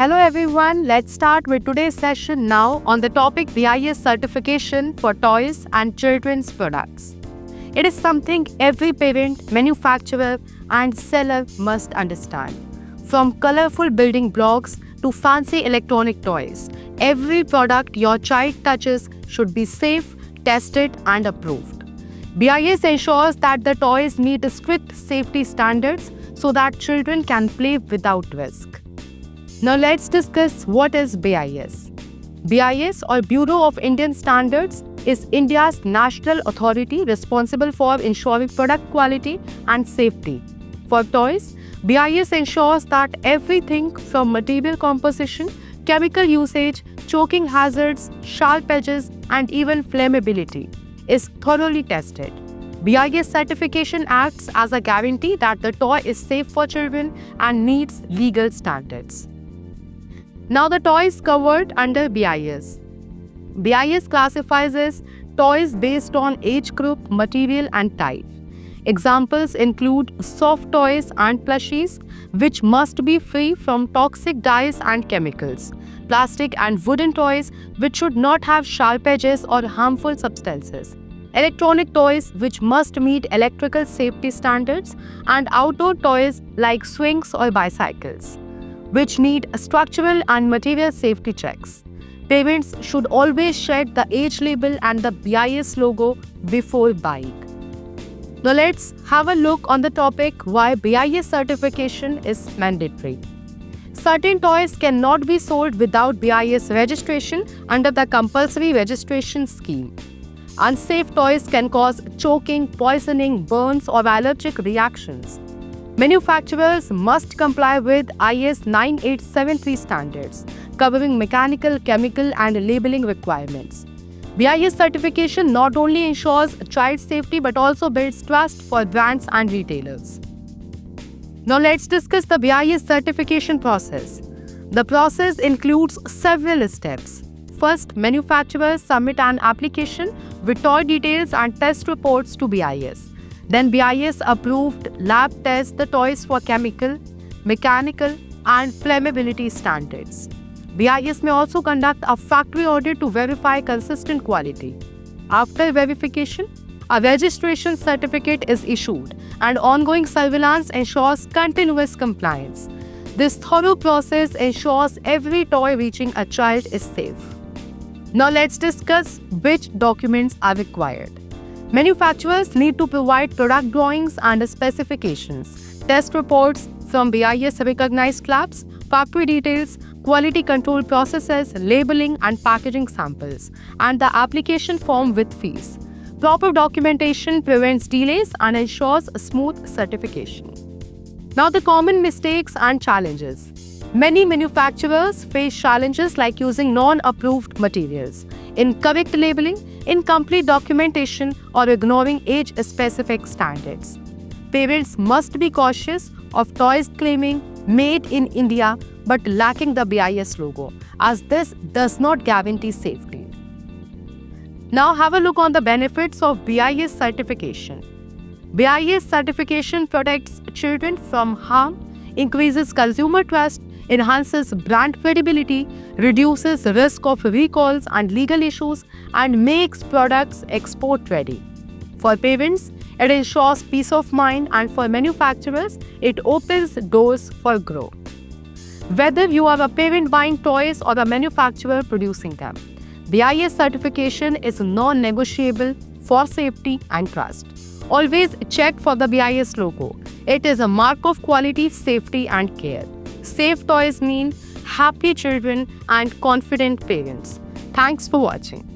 Hello everyone, let's start with today's session now on the topic BIS certification for toys and children's products. It is something every parent, manufacturer and seller must understand. From colorful building blocks to fancy electronic toys, every product your child touches should be safe, tested and approved. BIS ensures that the toys meet strict safety standards so that children can play without risk. Now let's discuss what is BIS. BIS or Bureau of Indian Standards is India's national authority responsible for ensuring product quality and safety. For toys, BIS ensures that everything from material composition, chemical usage, choking hazards, sharp edges, and even flammability is thoroughly tested. BIS certification acts as a guarantee that the toy is safe for children and meets legal standards. Now the toys covered under BIS. BIS classifies as toys based on age group, material and type. Examples include soft toys and plushies, which must be free from toxic dyes and chemicals. Plastic and wooden toys, which should not have sharp edges or harmful substances. Electronic toys, which must meet electrical safety standards. And outdoor toys like swings or bicycles, which need structural and material safety checks. Parents should always check the age label and the BIS logo before buying. Now let's have a look on the topic why BIS certification is mandatory. Certain toys cannot be sold without BIS registration under the compulsory registration scheme. Unsafe toys can cause choking, poisoning, burns or allergic reactions. Manufacturers must comply with IS 9873 standards, covering mechanical, chemical and labeling requirements. BIS certification not only ensures child safety but also builds trust for brands and retailers. Now let's discuss the BIS certification process. The process includes several steps. First, manufacturers submit an application with toy details and test reports to BIS. Then BIS approved lab tests the toys for chemical, mechanical and flammability standards. BIS may also conduct a factory audit to verify consistent quality. After verification, a registration certificate is issued and ongoing surveillance ensures continuous compliance. This thorough process ensures every toy reaching a child is safe. Now let's discuss which documents are required. Manufacturers need to provide product drawings and specifications, test reports from BIS-recognized labs, factory details, quality control processes, labeling and packaging samples, and the application form with fees. Proper documentation prevents delays and ensures smooth certification. Now the common mistakes and challenges. Many manufacturers face challenges like using non-approved materials, incorrect labeling, incomplete documentation, or ignoring age-specific standards. Parents must be cautious of toys claiming made in India but lacking the BIS logo, as this does not guarantee safety. Now have a look on the benefits of BIS certification. BIS certification protects children from harm, increases consumer trust, enhances brand credibility, reduces risk of recalls and legal issues, and makes products export ready. For parents, it ensures peace of mind, and for manufacturers, it opens doors for growth. Whether you are a parent buying toys or a manufacturer producing them, BIS certification is non-negotiable for safety and trust. Always check for the BIS logo. It is a mark of quality, safety and care. Safe toys mean happy children and confident parents. Thanks for watching.